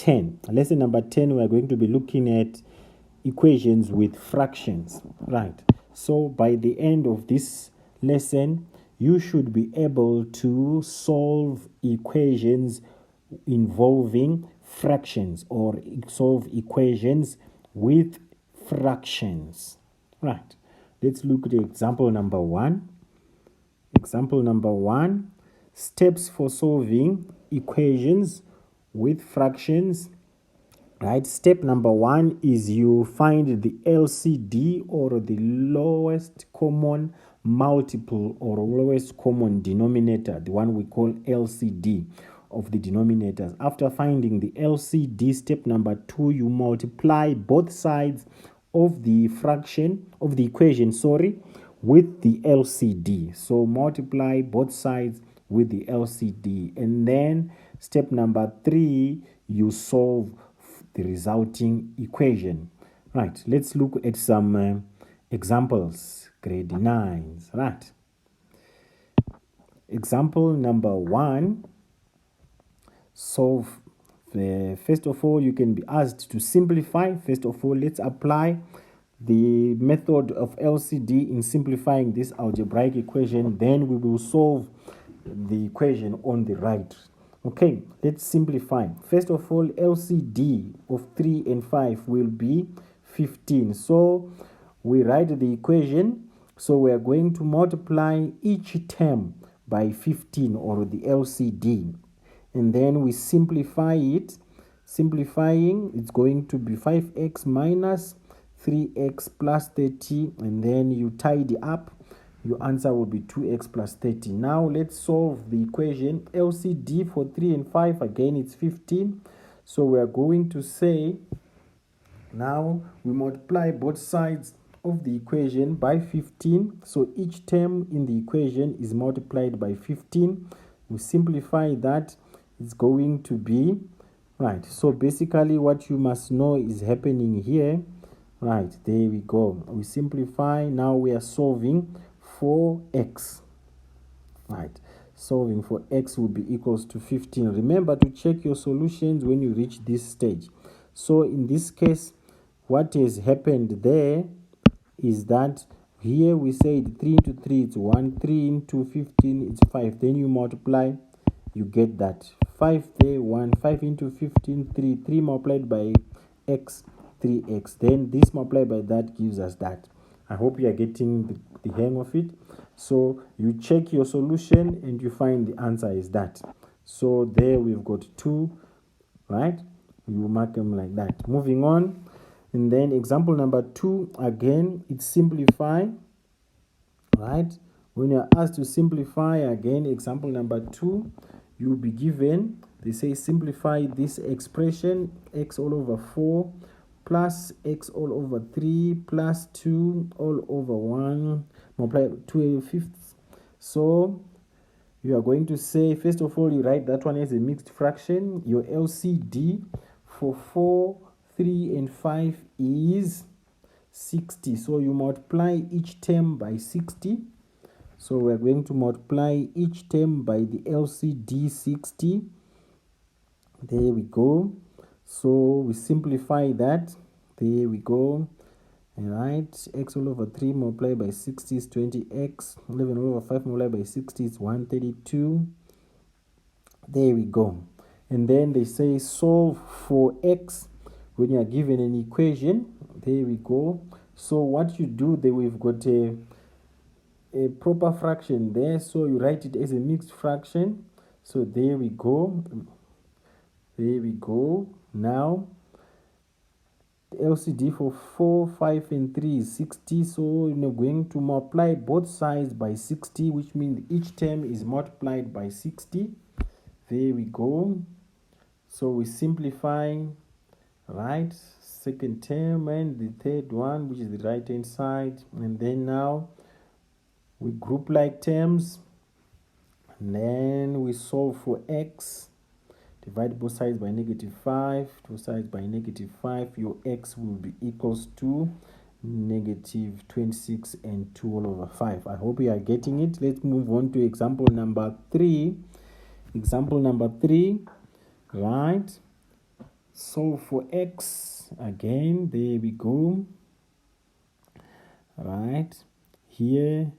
10. Lesson number 10, we're going to be looking at equations with fractions. Right. So by the end of this lesson, you should be able to solve equations involving fractions or solve equations with fractions. Right. Let's look at example number 1. Example number 1, steps for solving equations with fractions. Right, step number 1 is you find the LCD, or the lowest common multiple or lowest common denominator, the one we call LCD of the denominators. After finding the LCD, step number 2, you multiply both sides of the fraction of the equation, with the LCD. So multiply both sides with the LCD, and then step number 3, you solve the resulting equation. Right, let's look at some examples, grade 9s. Right, example number 1, solve. First of all, you can be asked to simplify. First of all, let's apply the method of LCD in simplifying this algebraic equation. Then we will solve the equation on the right. Okay, let's simplify. First of all, LCD of 3 and 5 will be 15. So we write the equation. So we are going to multiply each term by 15, or the LCD. And then we simplify it. Simplifying, it's going to be 5x minus 3x plus 30. And then you tidy up. Your answer will be 2x plus 30. Now let's solve the equation. LCD for 3 and 5, again it's 15. So we are going to say, now we multiply both sides of the equation by 15. So each term in the equation is multiplied by 15. We simplify that. It's going to be, right, so basically what you must know is happening here. Right, there we go. We simplify. Now we are solving for x. Right, solving for x will be equals to 15. Remember to check your solutions when you reach this stage. So in this case, what has happened there is that here we said 3 into 3 it's 1, 3 into 15 it's 5. Then you multiply, you get that 5 there, 1, 5 into 15, 3, 3 multiplied by x, 3x. Then this multiplied by that gives us that. I hope you are getting the hang of it. So you check your solution and you find the answer is that. So there we've got 2, right? You mark them like that. Moving on. And then example number 2, again, it's simplify, right? When you're asked to simplify, again, example number 2, you'll be given, they say simplify this expression, x all over 4 plus x all over 3 plus 2 all over 1 multiply 2/5. So you are going to say, first of all, you write that one as a mixed fraction. Your LCD for 4, 3 and 5 is 60. So you multiply each term by 60. So we're going to multiply each term by the LCD 60. There we go. So we simplify that. There we go. All right. X all over 3 multiplied by 60 is 20x. 11 all over 5 multiplied by 60 is 132. There we go. And then they say solve for x when you are given an equation. There we go. So what you do, there we've got a proper fraction there. So you write it as a mixed fraction. So there we go. There we go. Now the LCD for 4, 5 and 3 is 60. So you're going to multiply both sides by 60, which means each term is multiplied by 60. There we go. So we simplify, right, second term and the third one, which is the right hand side. And then now we group like terms, and then we solve for x. Divide both sides by -5, two sides by -5. Your x will be equals to -26 and 2 all over 5. I hope you are getting it. Let's move on to example number 3. Example number 3, right? solve for x again. There we go. Right here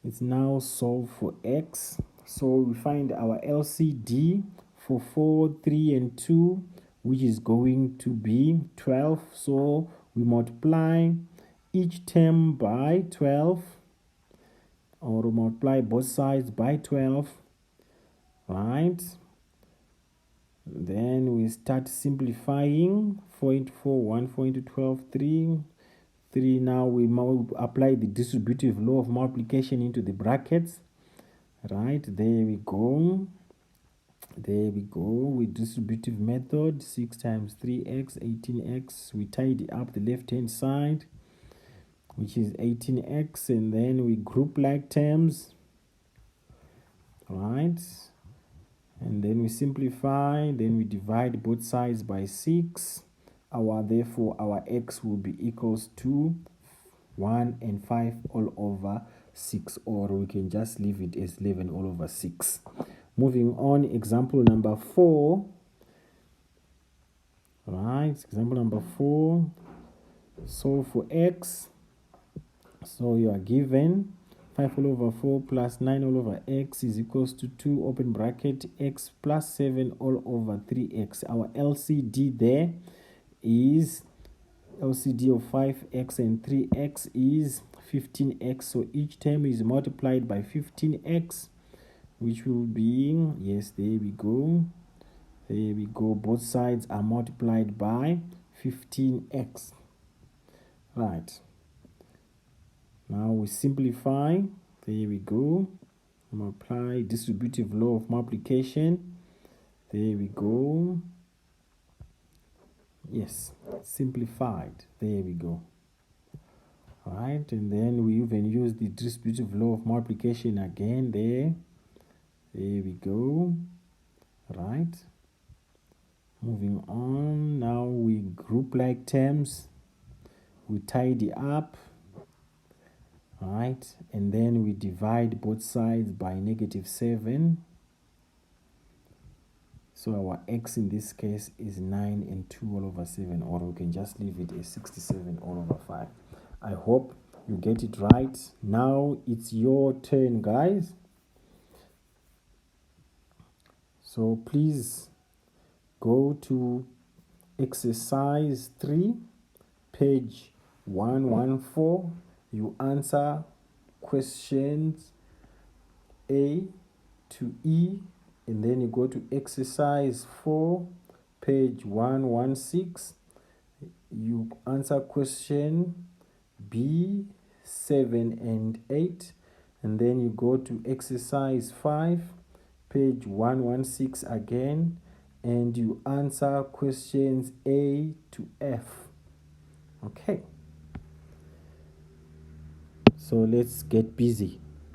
it's now solve for x. So we find our LCD for 4, 3 and 2, which is going to be 12. So we multiply each term by 12, or multiply both sides by 12, right? Then we start simplifying. 4 into 4, 1, 4 into 12, 3. 3. Now we apply the distributive law of multiplication into the brackets. Right, there we go. There we go with distributive method. 6 times 3x, 18x. We tidy up the left hand side, which is 18x, and then we group like terms. Right, and then we simplify, then we divide both sides by 6. Therefore our x will be equals to 1 and 5 all over 6, or we can just leave it as 11 all over 6. Moving on, example number 4. Right, example number 4. Solve for x. So you are given 5 all over 4 plus 9 all over x is equals to 2, open bracket, x plus 7 all over 3x. Our LCD there is LCD of 5x and 3x is 15x. So each term is multiplied by 15x, which will be, yes, there we go. There we go. Both sides are multiplied by 15x. Right. Now we simplify. There we go. Apply distributive law of multiplication. There we go. Yes, simplified. There we go. All right, and then we even use the distributive law of multiplication again there. There we go. Right. Moving on. Now we group like terms. We tidy up. Right, and then we divide both sides by -7. So our x in this case is 9 and 2 all over 7, or we can just leave it as 67 all over 5. I hope you get it right. Now it's your turn, guys. So please go to exercise 3, page 114. You answer questions A to E, and then you go to exercise 4, page 116. You answer question B, 7 and 8, and then you go to exercise 5, page 116 again, and you answer questions A to F. Okay. So let's get busy.